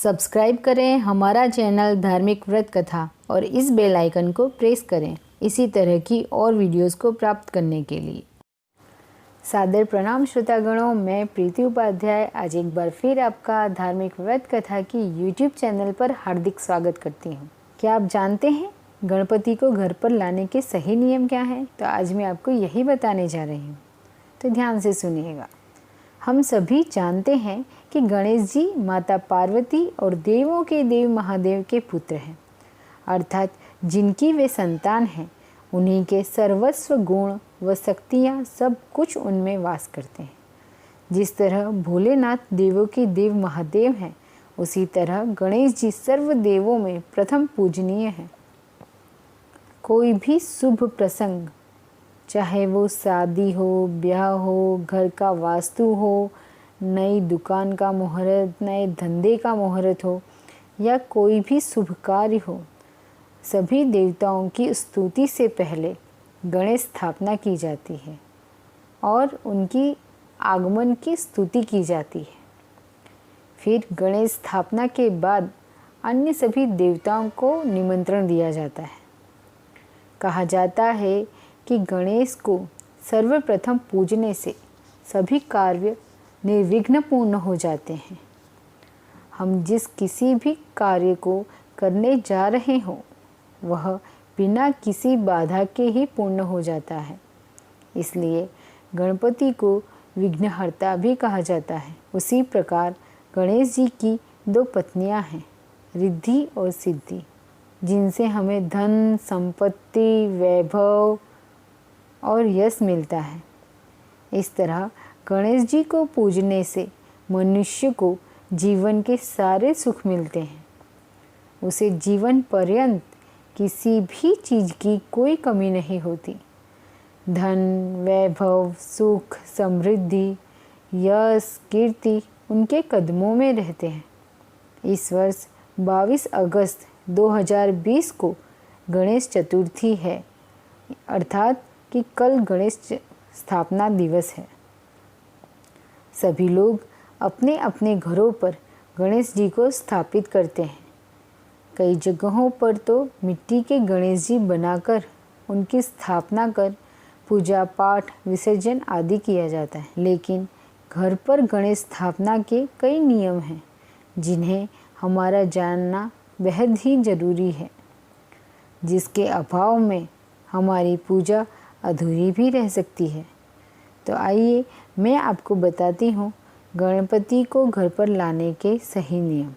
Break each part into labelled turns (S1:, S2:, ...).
S1: Subscribe करें हमारा channel धार्मिक व्रत कथा और इस बेल आइकन को प्रेस करें इसी तरह की और वीडियोस को प्राप्त करने के लिए। सादर प्रणाम श्रोतागणों, मैं प्रीति उपाध्याय आज एक बार फिर आपका धार्मिक व्रत कथा की यूट्यूब चैनल पर हार्दिक स्वागत करती हूँ। क्या आप जानते हैं गणपति को घर पर लाने के सही नियम क्या हैं? तो आज मैं आपको यही बताने जा रही हूँ, तो ध्यान से सुनिएगा। हम सभी जानते हैं कि गणेश जी माता पार्वती और देवों के देव महादेव के पुत्र हैं, अर्थात जिनकी वे संतान हैं उन्हीं के सर्वस्व गुण व शक्तियाँ सब कुछ उनमें वास करते हैं। जिस तरह भोलेनाथ देवों के देव महादेव हैं, उसी तरह गणेश जी सर्व देवों में प्रथम पूजनीय हैं। कोई भी शुभ प्रसंग, चाहे वो शादी हो, ब्याह हो, घर का वास्तु हो, नई दुकान का मुहूर्त, नए धंधे का मुहूर्त हो या कोई भी शुभ कार्य हो, सभी देवताओं की स्तुति से पहले गणेश स्थापना की जाती है और उनकी आगमन की स्तुति की जाती है। फिर गणेश स्थापना के बाद अन्य सभी देवताओं को निमंत्रण दिया जाता है। कहा जाता है कि गणेश को सर्वप्रथम पूजने से सभी कार्य निर्विघ्न पूर्ण हो जाते हैं। हम जिस किसी भी कार्य को करने जा रहे हों, वह बिना किसी बाधा के ही पूर्ण हो जाता है। इसलिए गणपति को विघ्नहर्ता भी कहा जाता है। उसी प्रकार गणेश जी की दो पत्नियां हैं, रिद्धि और सिद्धि, जिनसे हमें धन, संपत्ति, वैभव और यश मिलता है। इस तरह गणेश जी को पूजने से मनुष्य को जीवन के सारे सुख मिलते हैं। उसे जीवन पर्यंत किसी भी चीज़ की कोई कमी नहीं होती। धन, वैभव, सुख, समृद्धि, यश, कीर्ति उनके कदमों में रहते हैं। इस वर्ष 22 अगस्त 2020 को गणेश चतुर्थी है, अर्थात कि कल गणेश स्थापना दिवस है। सभी लोग अपने अपने घरों पर गणेश जी को स्थापित करते हैं। कई जगहों पर तो मिट्टी के गणेश जी बनाकर उनकी स्थापना कर पूजा पाठ, विसर्जन आदि किया जाता है। लेकिन घर पर गणेश स्थापना के कई नियम हैं जिन्हें हमारा जानना बेहद ही जरूरी है, जिसके अभाव में हमारी पूजा अधूरी भी रह सकती है। तो आइए मैं आपको बताती हूँ गणपति को घर पर लाने के सही नियम।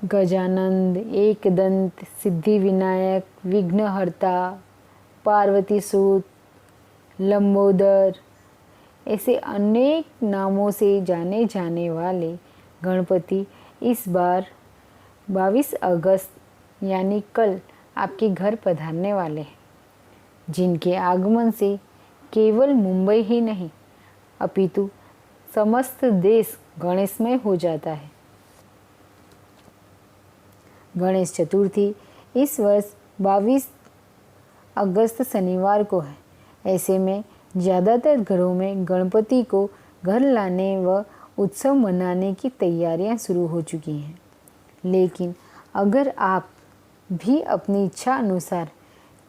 S1: गजानंद, एकदंत, सिद्धि विनायक, विघ्नहर्ता, पार्वती सूत, लंबोदर, ऐसे अनेक नामों से जाने जाने वाले गणपति इस बार 22 अगस्त यानी कल आपके घर पधारने वाले हैं, जिनके आगमन से केवल मुंबई ही नहीं अपितु समस्त देश गणेशमय हो जाता है। गणेश चतुर्थी इस वर्ष 22 अगस्त शनिवार को है। ऐसे में ज़्यादातर घरों में गणपति को घर लाने व उत्सव मनाने की तैयारियां शुरू हो चुकी हैं। लेकिन अगर आप भी अपनी इच्छा अनुसार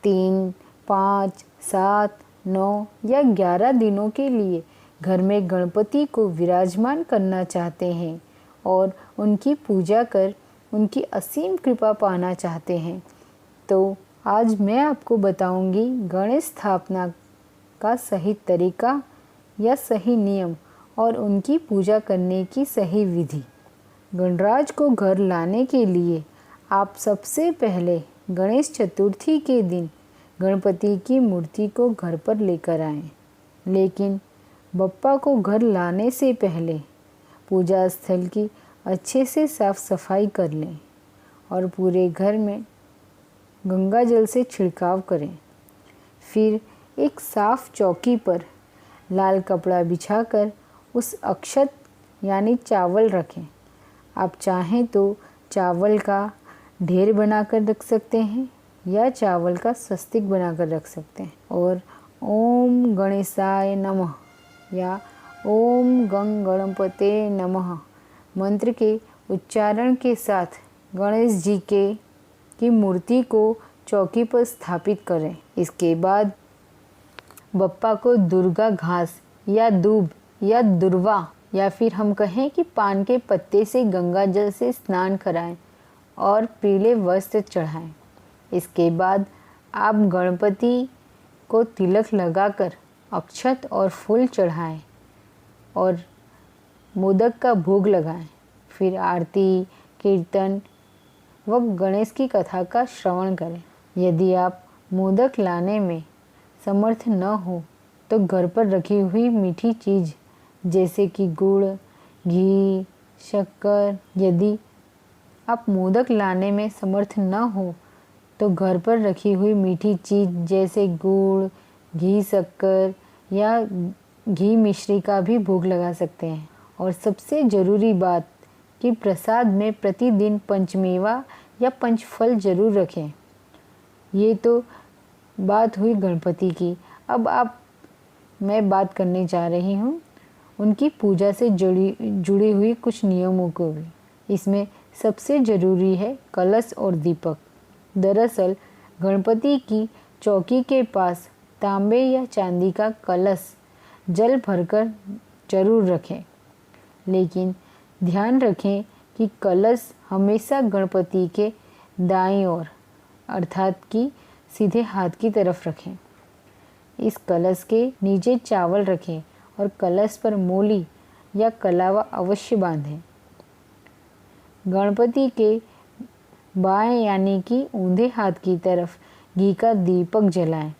S1: 3, 5, 7, 9 या 11 दिनों के लिए घर में गणपति को विराजमान करना चाहते हैं और उनकी पूजा कर उनकी असीम कृपा पाना चाहते हैं, तो आज मैं आपको बताऊंगी गणेश स्थापना का सही तरीका या सही नियम और उनकी पूजा करने की सही विधि। गणराज को घर लाने के लिए आप सबसे पहले गणेश चतुर्थी के दिन गणपति की मूर्ति को घर पर लेकर आएं। लेकिन बप्पा को घर लाने से पहले पूजा स्थल की अच्छे से साफ सफाई कर लें और पूरे घर में गंगा जल से छिड़काव करें। फिर एक साफ चौकी पर लाल कपड़ा बिछाकर उस अक्षत यानी चावल रखें। आप चाहें तो चावल का ढेर बनाकर रख सकते हैं या चावल का स्वस्तिक बनाकर रख सकते हैं और ओम गणेशाय नमः या ओम गं गणपते नमः मंत्र के उच्चारण के साथ गणेश जी की मूर्ति को चौकी पर स्थापित करें। इसके बाद बप्पा को दुर्गा घास या दूब या दुर्वा या फिर हम कहें कि पान के पत्ते से गंगा जल से स्नान कराएं और पीले वस्त्र चढ़ाएं। इसके बाद आप गणपति को तिलक लगाकर अक्षत और फूल चढ़ाएं और मोदक का भोग लगाएं। फिर आरती, कीर्तन व गणेश की कथा का श्रवण करें। यदि आप मोदक लाने में समर्थ न हो तो घर पर रखी हुई मीठी चीज़ जैसे कि गुड़, घी, शक्कर। यदि आप मोदक लाने में समर्थ न हो तो घर पर रखी हुई मीठी चीज़ जैसे गुड़, घी, शक्कर या घी मिश्री का भी भोग लगा सकते हैं। और सबसे ज़रूरी बात कि प्रसाद में प्रतिदिन पंचमेवा या पंचफल जरूर रखें। ये तो बात हुई गणपति की। अब मैं बात करने जा रही हूँ उनकी पूजा से जुड़ी हुई कुछ नियमों को भी। इसमें सबसे ज़रूरी है कलश और दीपक। दरअसल गणपति की चौकी के पास तांबे या चांदी का कलश जल भरकर जरूर रखें, लेकिन ध्यान रखें कि कलश हमेशा गणपति के दाईं ओर अर्थात कि सीधे हाथ की तरफ रखें। इस कलश के नीचे चावल रखें और कलश पर मोली या कलावा अवश्य बांधें। गणपति के बाएं यानी कि ऊंधे हाथ की तरफ घी का दीपक जलाएं।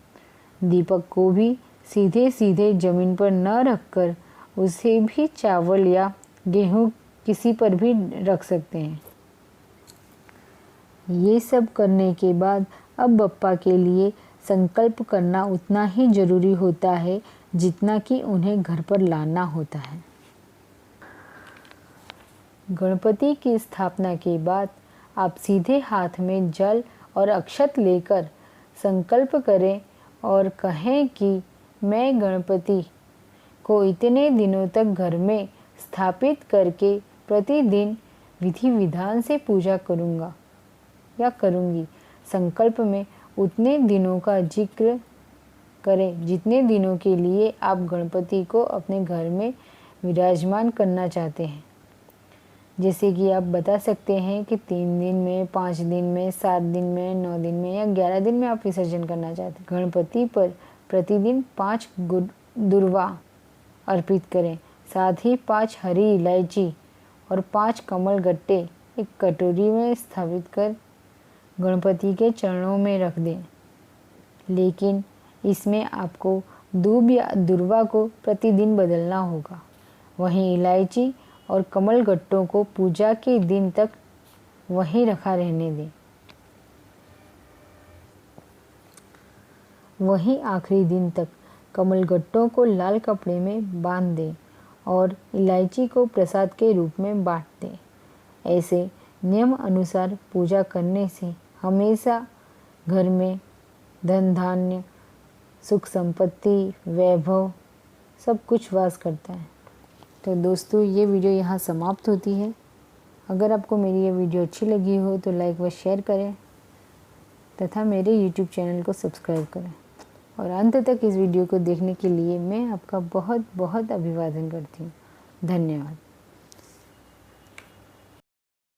S1: दीपक को भी सीधे सीधे जमीन पर न रखकर उसे भी चावल या गेहूं किसी पर भी रख सकते हैं। ये सब करने के बाद अब बप्पा के लिए संकल्प करना उतना ही जरूरी होता है जितना कि उन्हें घर पर लाना होता है। गणपति की स्थापना के बाद आप सीधे हाथ में जल और अक्षत लेकर संकल्प करें और कहें कि मैं गणपति को इतने दिनों तक घर में स्थापित करके प्रतिदिन विधि विधान से पूजा करूँगा या करूँगी। संकल्प में उतने दिनों का जिक्र करें जितने दिनों के लिए आप गणपति को अपने घर में विराजमान करना चाहते हैं। जैसे कि आप बता सकते हैं कि 3 दिन में, 5 दिन में, 7 दिन में, 9 दिन में या 11 दिन में आप विसर्जन करना चाहते हैं। गणपति पर प्रतिदिन 5 दुर्वा अर्पित करें। साथ ही 5 हरी इलायची और 5 कमल गट्टे एक कटोरी में स्थापित कर गणपति के चरणों में रख दें। लेकिन इसमें आपको दूब या दुर्वा को प्रतिदिन बदलना होगा। वहीं इलायची और कमल गट्टों को पूजा के दिन तक वहीं रखा रहने दें। वहीं आखिरी दिन तक कमल गट्टों को लाल कपड़े में बांध दें और इलायची को प्रसाद के रूप में बांट दें। ऐसे नियम अनुसार पूजा करने से हमेशा घर में धन धान्य, सुख संपत्ति, वैभव सब कुछ वास करता है। तो दोस्तों ये वीडियो यहाँ समाप्त होती है। अगर आपको मेरी ये वीडियो अच्छी लगी हो तो लाइक व शेयर करें तथा मेरे YouTube चैनल को सब्सक्राइब करें। और अंत तक इस वीडियो को देखने के लिए मैं आपका बहुत बहुत अभिवादन करती हूँ। धन्यवाद।